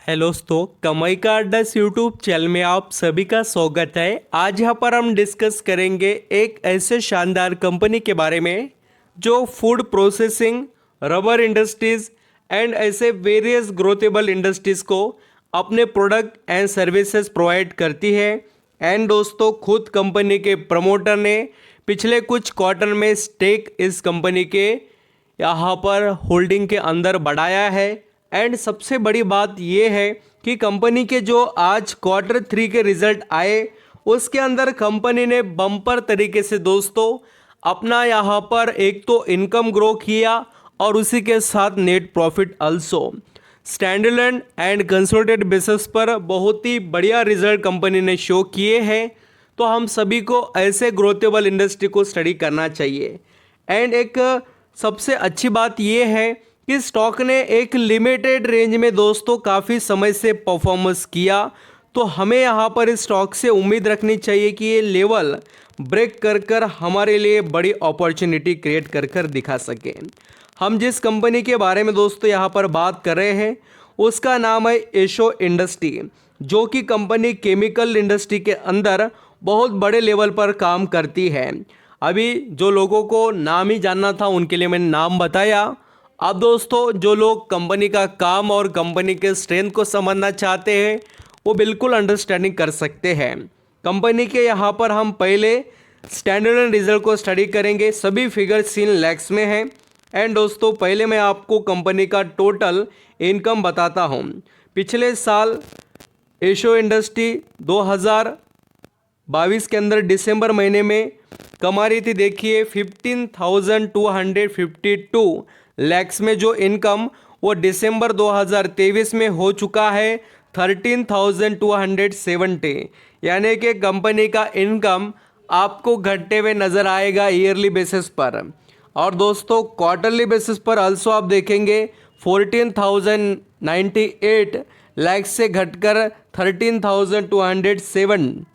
Hello दोस्तों, कमाई का अड्डा यूट्यूब चैनल में आप सभी का स्वागत है। आज यहाँ पर हम डिस्कस करेंगे एक ऐसे शानदार कंपनी के बारे में जो food processing, rubber industries and ऐसे वेरियस ग्रोथेबल इंडस्ट्रीज को अपने प्रोडक्ट एंड सर्विसेज प्रोवाइड करती है। एंड दोस्तों, खुद कंपनी के प्रमोटर ने पिछले कुछ क्वार्टर में स्टेक इस कंपनी के यहाँ पर होल्डिंग के अंदर बढ़ाया है। एंड सबसे बड़ी बात यह है कि कंपनी के जो आज Q3 के रिजल्ट आए उसके अंदर कंपनी ने बम्पर तरीके से दोस्तों अपना यहाँ पर एक तो इनकम ग्रो किया और उसी के साथ net profit also standalone and consolidated basis पर बहुत ही बढ़िया रिजल्ट कंपनी ने शो किए हैं। तो हम सभी को ऐसे ग्रोथेबल इंडस्ट्री को स्टडी करना चाहिए। एंड एक सबसे अच्छी बात यह है कि स्टॉक ने एक लिमिटेड रेंज में दोस्तों काफ़ी समय से परफॉर्मेंस किया। तो हमें यहाँ पर इस स्टॉक से उम्मीद रखनी चाहिए कि ये लेवल ब्रेक कर हमारे लिए बड़ी अपॉर्चुनिटी क्रिएट कर दिखा सके। हम जिस कंपनी के बारे में दोस्तों यहाँ पर बात कर रहे हैं उसका नाम है एशो इंडस्ट्री, जो कि कंपनी केमिकल इंडस्ट्री के अंदर बहुत बड़े लेवल पर काम करती है। अभी जो लोगों को नाम ही जानना था उनके लिए मैंने नाम बताया। अब दोस्तों, जो लोग कंपनी का काम और कंपनी के स्ट्रेंथ को समझना चाहते हैं वो बिल्कुल अंडरस्टैंडिंग कर सकते हैं। कंपनी के यहाँ पर हम पहले स्टैंडअलोन रिजल्ट को स्टडी करेंगे। सभी फिगर्स इन लैक्स में हैं। एंड दोस्तों, पहले मैं आपको कंपनी का टोटल इनकम बताता हूँ। पिछले साल एशो इंडस्ट्री 2022 के अंदर दिसंबर महीने में कमा रही थी, देखिए 15,252 लैक्स में जो इनकम वो दिसंबर 2023 में हो चुका है 13,270। यानी कि कंपनी का इनकम आपको घटते हुए नज़र आएगा ईयरली बेसिस पर। और दोस्तों, क्वार्टरली बेसिस पर आल्सो आप देखेंगे 14,098 लैक्स से घटकर 13,207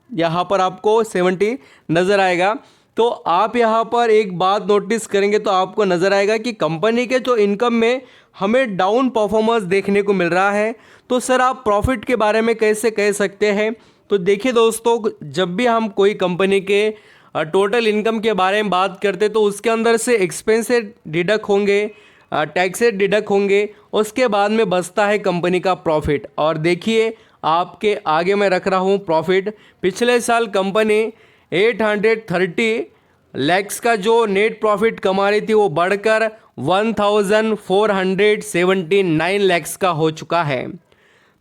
यहाँ पर आपको 70 नज़र आएगा। तो आप यहाँ पर एक बात नोटिस करेंगे तो आपको नज़र आएगा कि कंपनी के जो इनकम में हमें डाउन परफॉर्मेंस देखने को मिल रहा है। तो सर आप प्रॉफिट के बारे में कैसे कह सकते हैं? तो देखिए दोस्तों, जब भी हम कोई कंपनी के टोटल इनकम के बारे में बात करते तो उसके अंदर से एक्सपेंसेस डिडक्ट होंगे, टैक्सेस डिडक्ट होंगे, उसके बाद में बचता है कंपनी का प्रॉफिट। और देखिए आपके आगे मैं रख रहा हूँ प्रॉफिट। पिछले साल कंपनी 830 लैक्स का जो नेट प्रॉफिट कमा रही थी वो बढ़कर 1,479 लैक्स का हो चुका है।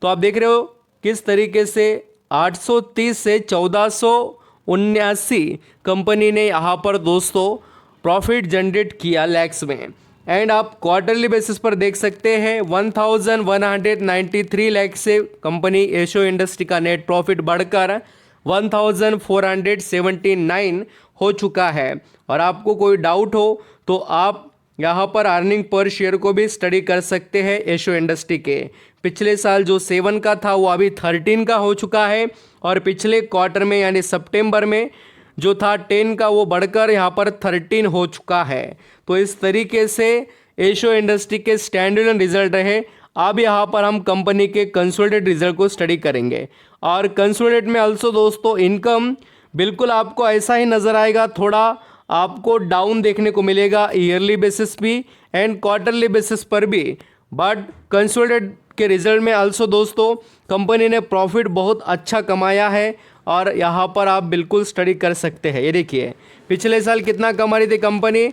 तो आप देख रहे हो किस तरीके से 830 से 1479 कंपनी ने यहाँ पर दोस्तों प्रॉफिट जनरेट किया लैक्स में। एंड आप क्वार्टरली बेसिस पर देख सकते हैं 1,193 लैक्स से कंपनी एशो इंडस्ट्री का नेट प्रॉफिट बढ़कर 1,479 हो चुका है। और आपको कोई डाउट हो तो आप यहाँ पर अर्निंग पर शेयर को भी स्टडी कर सकते हैं। एशो इंडस्ट्री के पिछले साल जो 7 का था वो अभी 13 का हो चुका है। और पिछले क्वार्टर में यानी सितंबर में जो था 10 का वो बढ़कर यहाँ पर 13 हो चुका है। तो इस तरीके से एशो इंडस्ट्री के स्टैंडअलोन रिजल्ट रहे। अब यहाँ पर हम कंपनी के कंसोलिडेटेड रिजल्ट को स्टडी करेंगे। और कंसोलिडेटेड में आल्सो दोस्तों इनकम बिल्कुल आपको ऐसा ही नज़र आएगा, थोड़ा आपको डाउन देखने को मिलेगा ईयरली बेसिस भी एंड क्वार्टरली बेसिस पर भी। बट कंसोलिडेटेड के रिजल्ट में आल्सो दोस्तों कंपनी ने प्रॉफिट बहुत अच्छा कमाया है और यहाँ पर आप बिल्कुल स्टडी कर सकते हैं। ये देखिए पिछले साल कितना कमा रही थी कंपनी,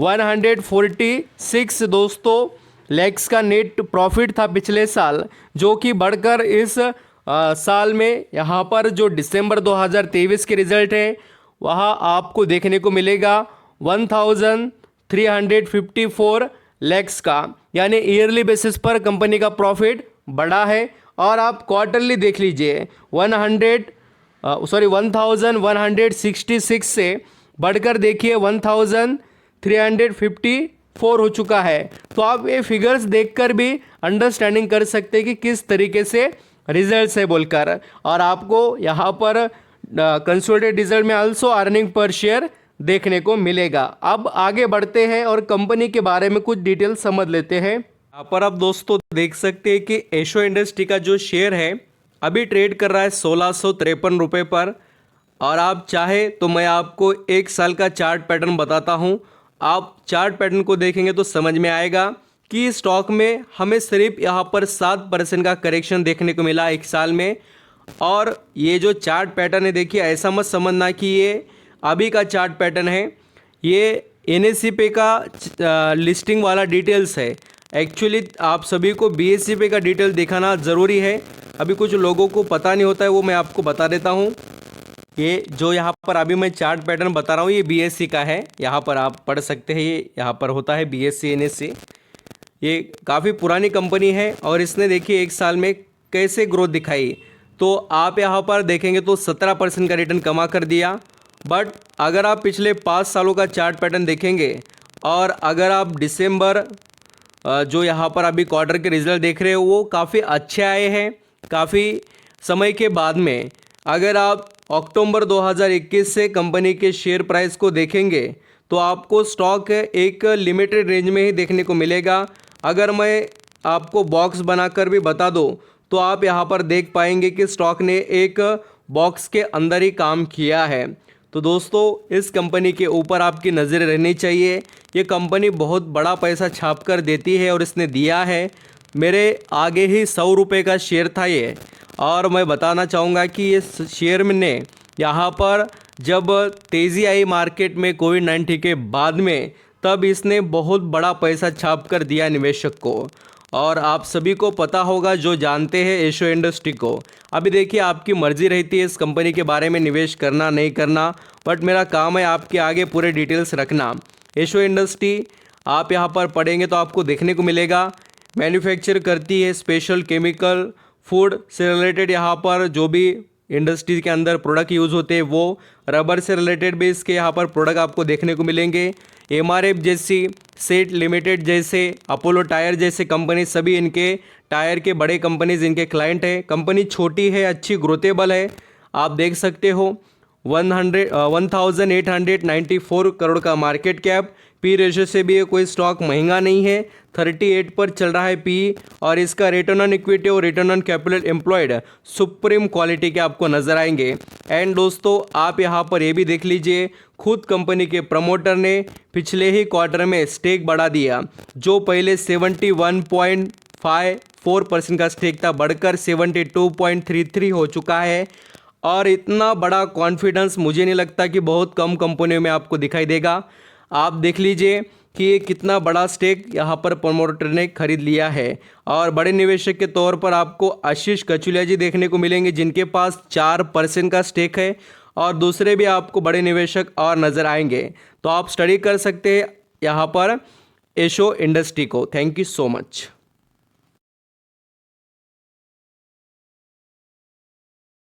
146 दोस्तों लैक्स का नेट प्रॉफिट था पिछले साल, जो कि बढ़कर इस साल में यहाँ पर जो दिसंबर 2023 के रिजल्ट है वहाँ आपको देखने को मिलेगा 1,354 लैक्स का। यानी ईयरली बेसिस पर कंपनी का प्रॉफिट बढ़ा है। और आप क्वार्टरली देख लीजिए 1,166 से बढ़कर देखिए 1,354 हो चुका है। तो आप ये फिगर्स देखकर भी अंडरस्टैंडिंग कर सकते हैं कि किस तरीके से रिजल्ट्स है बोलकर। और आपको यहाँ पर कंसोलिडेटेड रिजल्ट में आल्सो अर्निंग पर शेयर देखने को मिलेगा। अब आगे बढ़ते हैं और कंपनी के बारे में कुछ डिटेल समझ लेते हैं। यहाँ पर आप दोस्तों देख सकते हैं कि एशो इंडस्ट्री का जो शेयर है अभी ट्रेड कर रहा है 1653 रुपये पर। और आप चाहे तो मैं आपको एक साल का चार्ट पैटर्न बताता हूँ। आप चार्ट पैटर्न को देखेंगे तो समझ में आएगा कि स्टॉक में हमें सिर्फ यहाँ पर 7% का करेक्शन देखने को मिला एक साल में। और ये जो चार्ट पैटर्न है देखिए, ऐसा मत समझना कि ये अभी का चार्ट पैटर्न है, ये NSE पे का लिस्टिंग वाला डिटेल्स है। एक्चुअली आप सभी को BSE पे का डिटेल दिखाना ज़रूरी है, अभी कुछ लोगों को पता नहीं होता है, वो मैं आपको बता देता हूँ। ये जो यहाँ पर अभी मैं चार्ट पैटर्न बता रहा हूँ ये BSE का है, यहाँ पर आप पढ़ सकते हैं। ये यहाँ पर होता है BSE NSE। ये काफ़ी पुरानी कंपनी है और इसने देखिए एक साल में कैसे ग्रोथ दिखाई। तो आप यहाँ पर देखेंगे तो 17% का रिटर्न कमा कर दिया। बट अगर आप पिछले 5 सालों का चार्ट पैटर्न देखेंगे और अगर आप दिसंबर जो यहाँ पर अभी क्वार्टर के रिजल्ट देख रहे हो वो काफ़ी अच्छे आए हैं काफ़ी समय के बाद में। अगर आप अक्टूबर 2021 से कंपनी के शेयर प्राइस को देखेंगे तो आपको स्टॉक एक लिमिटेड रेंज में ही देखने को मिलेगा। अगर मैं आपको बॉक्स बनाकर भी बता दूं तो आप यहाँ पर देख पाएंगे कि स्टॉक ने एक बॉक्स के अंदर ही काम किया है। तो दोस्तों इस कंपनी के ऊपर आपकी नज़र रहनी चाहिए। ये कंपनी बहुत बड़ा पैसा छाप कर देती है और इसने दिया है। मेरे आगे ही 100 रुपये का शेयर था ये, और मैं बताना चाहूँगा कि ये शेयर ने यहाँ पर जब तेज़ी आई मार्केट में कोविड-19 के बाद में, तब इसने बहुत बड़ा पैसा छाप कर दिया निवेशक को। और आप सभी को पता होगा जो जानते हैं एशो इंडस्ट्री को। अभी देखिए आपकी मर्जी रहती है इस कंपनी के बारे में निवेश करना नहीं करना, बट मेरा काम है आपके आगे पूरे डिटेल्स रखना। एशो इंडस्ट्री आप यहाँ पर पढ़ेंगे तो आपको देखने को मिलेगा मैन्युफैक्चर करती है स्पेशल केमिकल फूड से रिलेटेड, यहाँ पर जो भी इंडस्ट्री के अंदर प्रोडक्ट यूज़ होते हैं वो रबर से रिलेटेड भी इसके यहाँ पर प्रोडक्ट आपको देखने को मिलेंगे। MRF जैसी, सेट लिमिटेड जैसे, अपोलो टायर जैसे कंपनी, सभी इनके टायर के बड़े कंपनीज इनके क्लाइंट है। कंपनी छोटी है, अच्छी ग्रोथेबल है। आप देख सकते हो 1894 करोड़ का मार्केट कैप। पी रेशो से भी ये कोई स्टॉक महंगा नहीं है, 38 पर चल रहा है पी। और इसका रिटर्न ऑन इक्विटी और return on capital employed supreme quality के आपको नजर आएंगे। एंड दोस्तों आप यहाँ पर ये भी देख लीजिए, खुद कंपनी के प्रमोटर ने पिछले ही क्वार्टर में स्टेक बढ़ा दिया। जो पहले 71.54% का स्टेक था बढ़कर 72.33 हो चुका है। और इतना बड़ा कॉन्फिडेंस मुझे नहीं लगता कि बहुत कम कंपनियों में आपको दिखाई देगा। आप देख लीजिए कि ये कितना बड़ा स्टेक यहाँ पर प्रमोटर ने खरीद लिया है। और बड़े निवेशक के तौर पर आपको आशीष कचुलिया जी देखने को मिलेंगे जिनके पास 4% का स्टेक है, और दूसरे भी आपको बड़े निवेशक और नज़र आएंगे। तो आप स्टडी कर सकते हैं यहाँ पर एशो इंडस्ट्री को। Thank you so much.